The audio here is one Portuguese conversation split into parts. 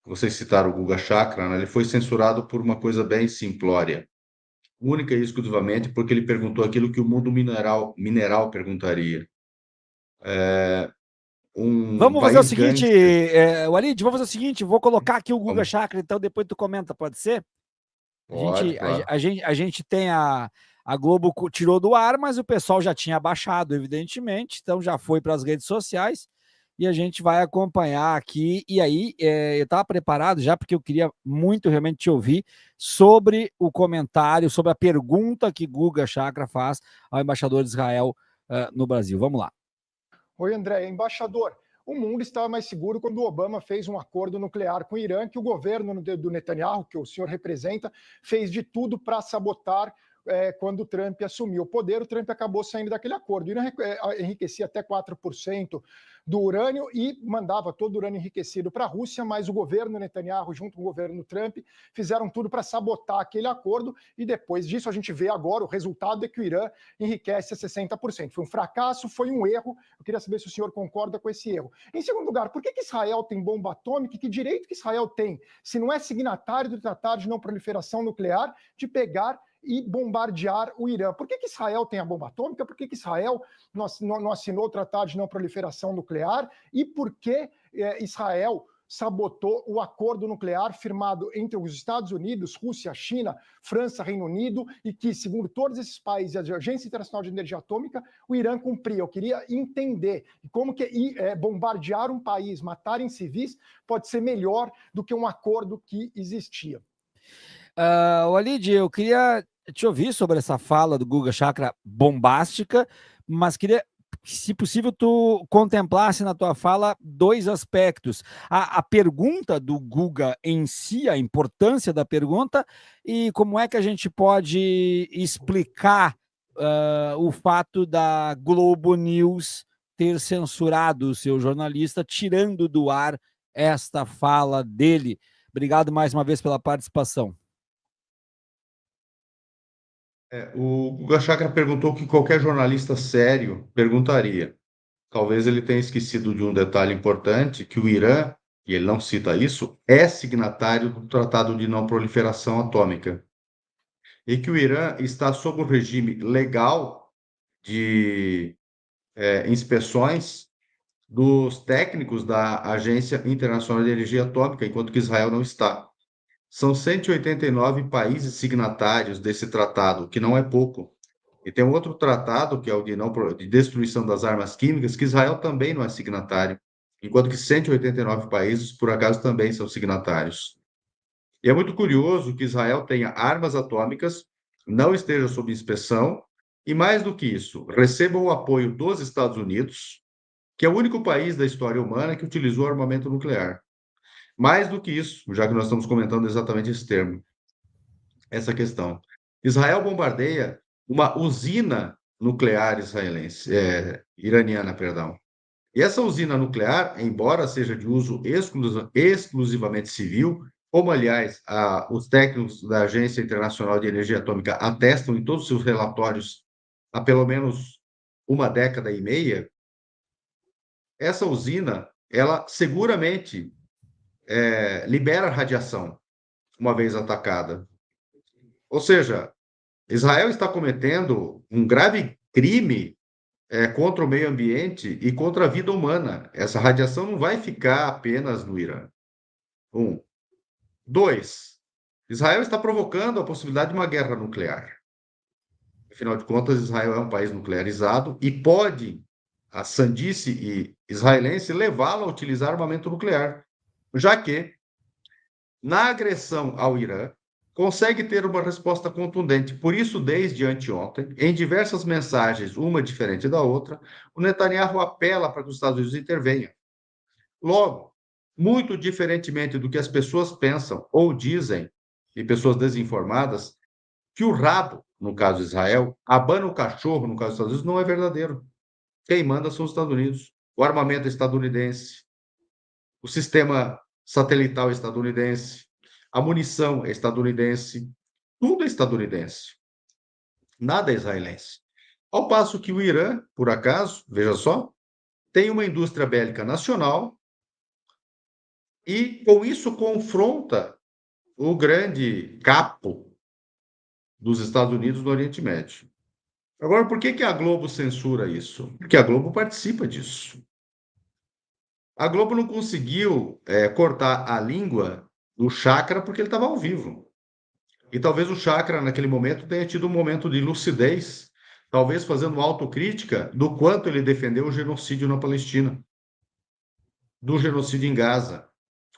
vocês citaram o Guga Chakra, né? Ele foi censurado por uma coisa bem simplória, única e exclusivamente porque ele perguntou aquilo que o mundo mineral perguntaria. Um Vamos fazer o país seguinte, gangster. Walid, vamos fazer o seguinte, vou colocar aqui o Guga Vamos- Chakra, então depois tu comenta, pode ser? A Pode, gente, claro. a gente tem a Globo tirou do ar, mas o pessoal já tinha baixado, evidentemente, então já foi para as redes sociais e a gente vai acompanhar aqui. E aí, eu estava preparado já, porque eu queria muito realmente te ouvir sobre o comentário, sobre a pergunta que Guga Chakra faz ao embaixador de Israel no Brasil. Vamos lá. Oi, André. Embaixador, o mundo estava mais seguro quando o Obama fez um acordo nuclear com o Irã, que o governo do Netanyahu, que o senhor representa, fez de tudo para sabotar quando o Trump assumiu o poder. O Trump acabou saindo daquele acordo. O Irã enriquecia até 4% do urânio e mandava todo o urânio enriquecido para a Rússia, mas o governo Netanyahu, junto com o governo Trump, fizeram tudo para sabotar aquele acordo e depois disso a gente vê agora o resultado é que o Irã enriquece a 60%. Foi um fracasso, foi um erro. Eu queria saber se o senhor concorda com esse erro. Em segundo lugar, por que Israel tem bomba atômica e que direito que Israel tem, se não é signatário do Tratado de Não Proliferação Nuclear, de pegar e bombardear o Irã? Por que Israel tem a bomba atômica? Por que Israel não assinou o Tratado de Não Proliferação Nuclear? E por que Israel sabotou o acordo nuclear firmado entre os Estados Unidos, Rússia, China, França, Reino Unido, e que, segundo todos esses países e a Agência Internacional de Energia Atômica, o Irã cumpria? Eu queria entender como que bombardear um país, matar em civis, pode ser melhor do que um acordo que existia. Walid, eu queria te ouvir sobre essa fala do Guga Chakra bombástica, mas queria, se possível, tu contemplasse na tua fala dois aspectos. A pergunta do Guga em si, a importância da pergunta, e como é que a gente pode explicar o fato da Globo News ter censurado o seu jornalista, tirando do ar esta fala dele. Obrigado mais uma vez pela participação. O Guga Chakra perguntou o que qualquer jornalista sério perguntaria. Talvez ele tenha esquecido de um detalhe importante, que o Irã, e ele não cita isso, é signatário do Tratado de Não Proliferação Atômica. E que o Irã está sob o regime legal de inspeções dos técnicos da Agência Internacional de Energia Atômica, enquanto que Israel não está. São 189 países signatários desse tratado, que não é pouco. E tem um outro tratado, que é o de destruição das armas químicas, que Israel também não é signatário, enquanto que 189 países, por acaso, também são signatários. E é muito curioso que Israel tenha armas atômicas, não esteja sob inspeção, e mais do que isso, receba o apoio dos Estados Unidos, que é o único país da história humana que utilizou armamento nuclear. Mais do que isso, já que nós estamos comentando exatamente esse termo, essa questão. Israel bombardeia uma usina nuclear israelense, iraniana, perdão. E essa usina nuclear, embora seja de uso exclusivamente civil, como, aliás, os técnicos da Agência Internacional de Energia Atômica atestam em todos os seus relatórios há pelo menos uma década e meia, essa usina, ela seguramente libera radiação uma vez atacada. Ou seja, Israel está cometendo um grave crime contra o meio ambiente e contra a vida humana. Essa radiação não vai ficar apenas no Irã. Um. Dois, Israel está provocando a possibilidade de uma guerra nuclear. Afinal de contas, Israel é um país nuclearizado e pode a sandice israelense levá-lo a utilizar armamento nuclear, já que, na agressão ao Irã, consegue ter uma resposta contundente. Por isso, desde anteontem, em diversas mensagens, uma diferente da outra, o Netanyahu apela para que os Estados Unidos intervenham. Logo, muito diferentemente do que as pessoas pensam ou dizem, e pessoas desinformadas, que o rabo, no caso de Israel, abana o cachorro, no caso dos Estados Unidos, não é verdadeiro. Quem manda são os Estados Unidos. O armamento é estadunidense, o sistema satelital é estadunidense, a munição é estadunidense, tudo é estadunidense. Nada é israelense. Ao passo que o Irã, por acaso, veja só, tem uma indústria bélica nacional e com isso confronta o grande capo dos Estados Unidos no Oriente Médio. Agora, por que a Globo censura isso? Porque a Globo participa disso. A Globo não conseguiu cortar a língua do Chakra porque ele estava ao vivo. E talvez o Chakra, naquele momento, tenha tido um momento de lucidez, talvez fazendo autocrítica do quanto ele defendeu o genocídio na Palestina, do genocídio em Gaza.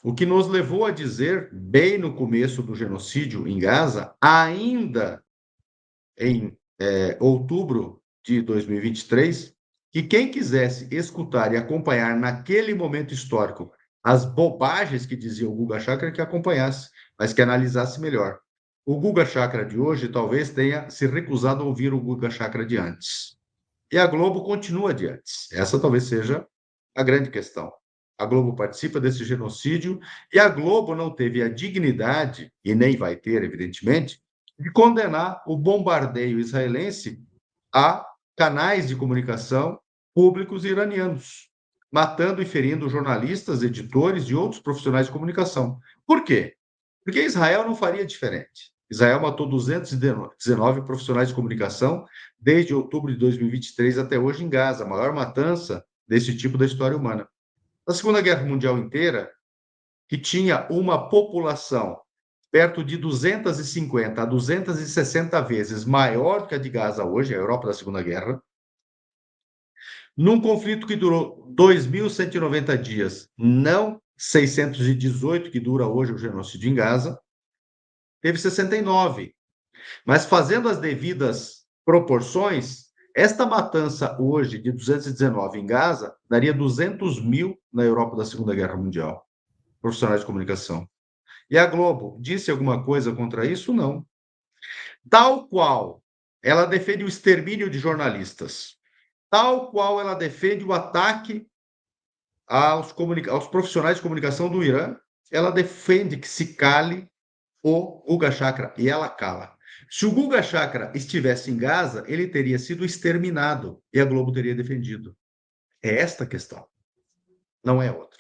O que nos levou a dizer, bem no começo do genocídio em Gaza, ainda em outubro de 2023, que quem quisesse escutar e acompanhar naquele momento histórico as bobagens que dizia o Guga Chakra, que acompanhasse, mas que analisasse melhor. O Guga Chakra de hoje talvez tenha se recusado a ouvir o Guga Chakra de antes. E a Globo continua de antes. Essa talvez seja a grande questão. A Globo participa desse genocídio e a Globo não teve a dignidade, e nem vai ter, evidentemente, de condenar o bombardeio israelense a canais de comunicação públicos iranianos, matando e ferindo jornalistas, editores e outros profissionais de comunicação. Por quê? Porque Israel não faria diferente. Israel matou 219 profissionais de comunicação desde outubro de 2023 até hoje em Gaza, a maior matança desse tipo da história humana. Na Segunda Guerra Mundial inteira, que tinha uma população perto de 250 a 260 vezes maior do que a de Gaza hoje, a Europa da Segunda Guerra, num conflito que durou 2.190 dias, não 618 que dura hoje o genocídio em Gaza, teve 69. Mas fazendo as devidas proporções, esta matança hoje de 219 em Gaza daria 200 mil na Europa da Segunda Guerra Mundial, profissionais de comunicação. E a Globo disse alguma coisa contra isso? Não. Tal qual ela defende o extermínio de jornalistas, tal qual ela defende o ataque aos profissionais de comunicação do Irã, ela defende que se cale o Guga Chakra, e ela cala. Se o Guga Chakra estivesse em Gaza, ele teria sido exterminado e a Globo teria defendido. É esta a questão, não é outra.